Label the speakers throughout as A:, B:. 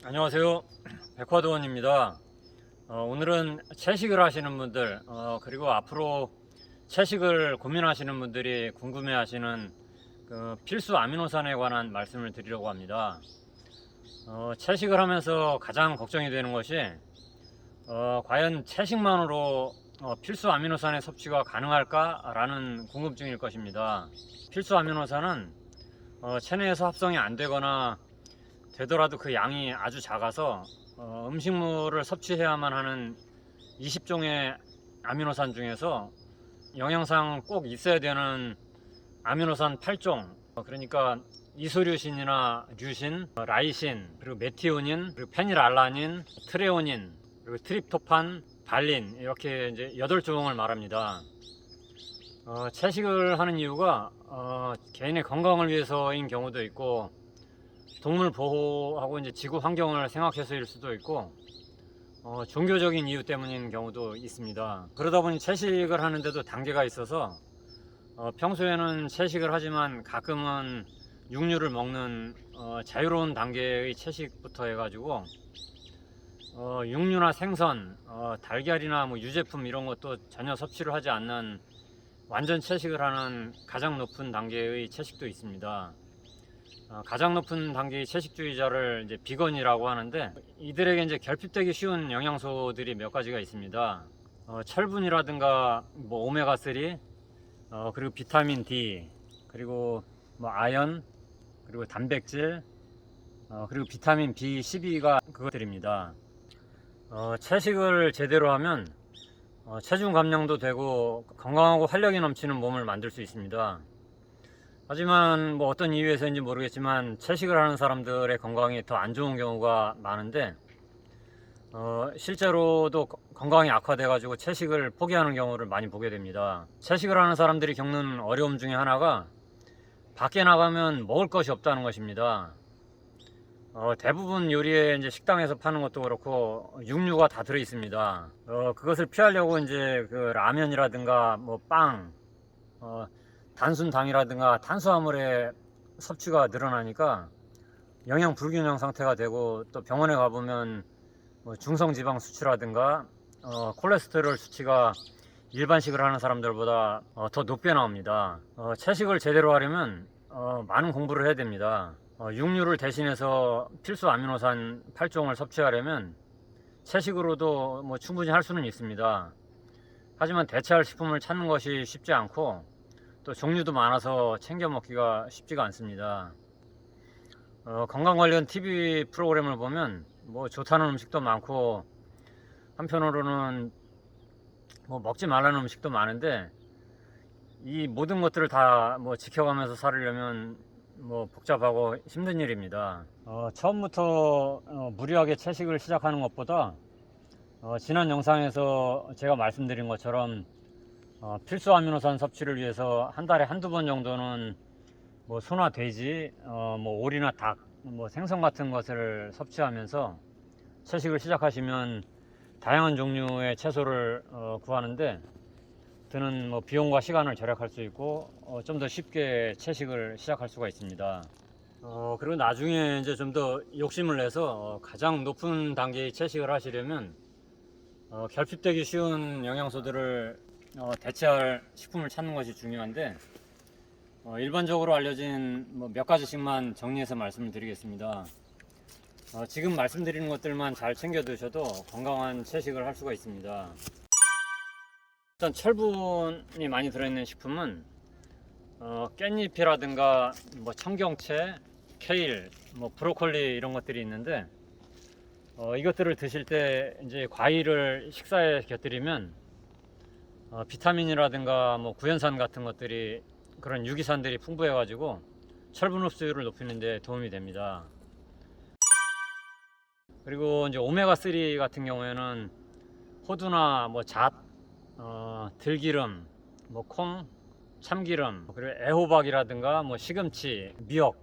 A: 안녕하세요. 백화도원입니다. 오늘은 채식을 하시는 분들 그리고 앞으로 채식을 고민하시는 분들이 궁금해하시는 그 필수 아미노산에 관한 말씀을 드리려고 합니다. 채식을 하면서 가장 걱정이 되는 것이 과연 채식만으로 필수 아미노산의 섭취가 가능할까라는 궁금증일 것입니다. 필수 아미노산은 체내에서 합성이 안 되거나 되더라도 그 양이 아주 작아서 음식물을 섭취해야만 하는 20종의 아미노산 중에서 영양상 꼭 있어야 되는 아미노산 8종, 그러니까 이소류신이나 류신, 라이신, 그리고 메티오닌, 그리고 페닐알라닌, 트레오닌, 그리고 트립토판, 발린, 이렇게 이제 8종을 말합니다. 채식을 하는 이유가 개인의 건강을 위해서인 경우도 있고, 동물 보호하고 이제 지구 환경을 생각해서일 수도 있고, 종교적인 이유 때문인 경우도 있습니다. 그러다 보니 채식을 하는데도 단계가 있어서 평소에는 채식을 하지만 가끔은 육류를 먹는 자유로운 단계의 채식부터 해가지고 육류나 생선, 달걀이나 뭐 유제품 이런 것도 전혀 섭취를 하지 않는 완전 채식을 하는 가장 높은 단계의 채식도 있습니다. 가장 높은 단계의 채식주의자를 이제 비건이라고 하는데, 이들에게 이제 결핍되기 쉬운 영양소들이 몇 가지가 있습니다. 철분이라든가 뭐 오메가3, 그리고 비타민 D, 그리고 뭐 아연, 그리고 단백질, 그리고 비타민 B12가 그것들입니다. 채식을 제대로 하면 체중 감량도 되고 건강하고 활력이 넘치는 몸을 만들 수 있습니다. 하지만 뭐 어떤 이유에서인지 모르겠지만 채식을 하는 사람들의 건강이 더 안 좋은 경우가 많은데, 실제로도 건강이 악화돼 가지고 채식을 포기하는 경우를 많이 보게 됩니다. 채식을 하는 사람들이 겪는 어려움 중에 하나가 밖에 나가면 먹을 것이 없다는 것입니다. 대부분 요리에 이제 식당에서 파는 것도 그렇고 육류가 다 들어 있습니다. 그것을 피하려고 이제 그 라면이라든가 뭐 빵, 단순당이라든가 탄수화물의 섭취가 늘어나니까 영양 불균형 상태가 되고, 또 병원에 가보면 뭐 중성지방 수치라든가 콜레스테롤 수치가 일반식을 하는 사람들보다 더 높게 나옵니다. 채식을 제대로 하려면 많은 공부를 해야 됩니다. 육류를 대신해서 필수 아미노산 8종을 섭취하려면 채식으로도 뭐 충분히 할 수는 있습니다. 하지만 대체할 식품을 찾는 것이 쉽지 않고, 또 종류도 많아서 챙겨 먹기가 쉽지가 않습니다. 건강 관련 TV 프로그램을 보면 뭐 좋다는 음식도 많고, 한편으로는 뭐 먹지 말라는 음식도 많은데, 이 모든 것들을 다 뭐 지켜가면서 살으려면 뭐 복잡하고 힘든 일입니다. 처음부터 무리하게 채식을 시작하는 것보다 지난 영상에서 제가 말씀드린 것처럼 필수 아미노산 섭취를 위해서 한 달에 한두 번 정도는 뭐 소나 돼지, 뭐 오리나 닭, 뭐 생선 같은 것을 섭취하면서 채식을 시작하시면 다양한 종류의 채소를 구하는데 드는 뭐 비용과 시간을 절약할 수 있고, 좀 더 쉽게 채식을 시작할 수가 있습니다. 그리고 나중에 이제 좀 더 욕심을 내서 가장 높은 단계의 채식을 하시려면 결핍되기 쉬운 영양소들을 대체할 식품을 찾는 것이 중요한데, 일반적으로 알려진 뭐 몇 가지씩만 정리해서 말씀을 드리겠습니다. 지금 말씀드리는 것들만 잘 챙겨 드셔도 건강한 채식을 할 수가 있습니다. 일단 철분이 많이 들어있는 식품은 깻잎이라든가 뭐 청경채, 케일, 뭐 브로콜리 이런 것들이 있는데, 이것들을 드실 때 이제 과일을 식사에 곁들이면 비타민이라든가 뭐 구연산 같은 것들이, 그런 유기산들이 풍부해 가지고 철분 흡수율을 높이는 데 도움이 됩니다. 그리고 이제 오메가3 같은 경우에는 호두나 뭐 잣, 들기름, 뭐 콩, 참기름, 그리고 애호박이라든가 뭐 시금치, 미역,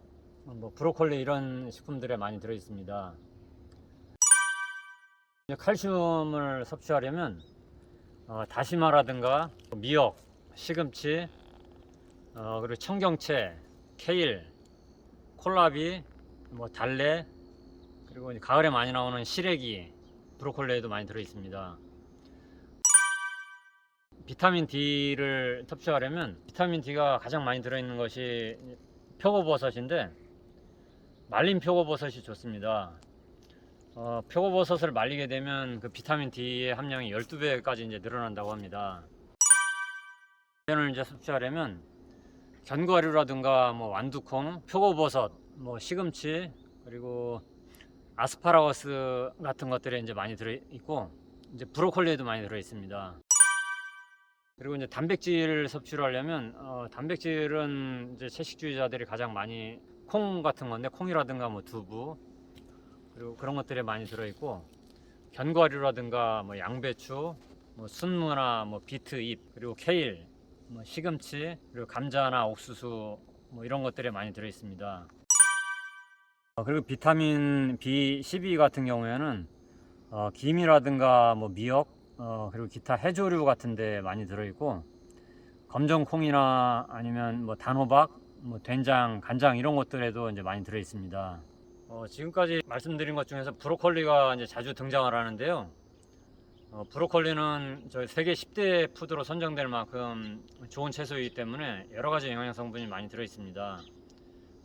A: 뭐 브로콜리 이런 식품들에 많이 들어 있습니다. 칼슘을 섭취하려면 다시마라든가 미역, 시금치, 그리고 청경채, 케일, 콜라비, 뭐 달래, 그리고 이제 가을에 많이 나오는 시래기, 브로콜리에도 많이 들어 있습니다. 비타민 D를 섭취하려면 비타민 D가 가장 많이 들어있는 것이 표고버섯인데, 말린 표고버섯이 좋습니다. 표고버섯을 말리게 되면 그 비타민 D의 함량이 12배까지 이제 늘어난다고 합니다. 이를 이제 섭취하려면 견과류라든가 뭐 완두콩, 표고버섯, 뭐 시금치, 그리고 아스파라거스 같은 것들에 이제 많이 들어 있고, 이제 브로콜리에도 많이 들어 있습니다. 그리고 이제 단백질 섭취를 하려면 단백질은 이제 채식주의자들이 가장 많이 콩 같은 건데, 콩이라든가 뭐 두부, 그리고 그런 것들에 많이 들어 있고, 견과류라든가 뭐 양배추, 뭐 순무나 뭐 비트 잎, 그리고 케일, 뭐 시금치, 그리고 감자나 옥수수, 뭐 이런 것들에 많이 들어 있습니다. 그리고 비타민 B12 같은 경우에는 김이라든가 뭐 미역, 그리고 기타 해조류 같은 데 많이 들어 있고, 검정콩이나 아니면 뭐 단호박, 뭐 된장, 간장 이런 것들에도 이제 많이 들어 있습니다. 지금까지 말씀드린 것 중에서 브로콜리가 이제 자주 등장을 하는데요. 브로콜리는 저희 세계 10대 푸드로 선정될 만큼 좋은 채소이기 때문에 여러 가지 영양 성분이 많이 들어 있습니다.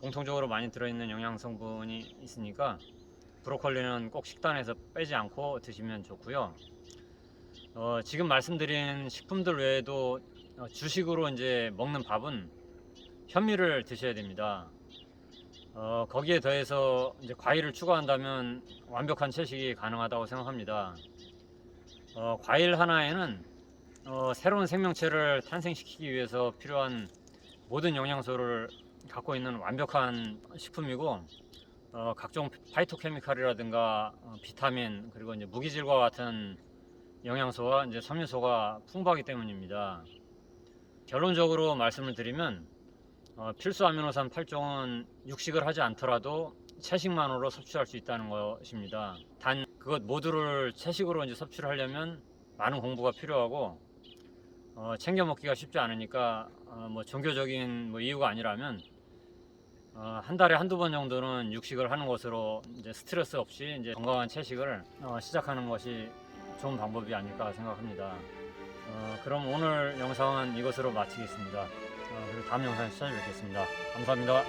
A: 공통적으로 많이 들어있는 영양 성분이 있으니까 브로콜리는 꼭 식단에서 빼지 않고 드시면 좋고요. 지금 말씀드린 식품들 외에도 주식으로 이제 먹는 밥은 현미를 드셔야 됩니다. 거기에 더해서 이제 과일을 추가한다면 완벽한 채식이 가능하다고 생각합니다. 과일 하나에는 새로운 생명체를 탄생시키기 위해서 필요한 모든 영양소를 갖고 있는 완벽한 식품이고, 각종 파이토케미칼이라든가 비타민, 그리고 이제 무기질과 같은 영양소와 이제 섬유소가 풍부하기 때문입니다. 결론적으로 말씀을 드리면 필수 아미노산 8종은 육식을 하지 않더라도 채식만으로 섭취할 수 있다는 것입니다. 단 그것 모두를 채식으로 이제 섭취를 하려면 많은 공부가 필요하고 챙겨 먹기가 쉽지 않으니까 뭐 종교적인 뭐 이유가 아니라면 한 달에 한두 번 정도는 육식을 하는 것으로 이제 스트레스 없이 이제 건강한 채식을 시작하는 것이 좋은 방법이 아닐까 생각합니다. 그럼 오늘 영상은 이것으로 마치겠습니다. 그리고 다음 영상에서 찾아뵙겠습니다. 감사합니다.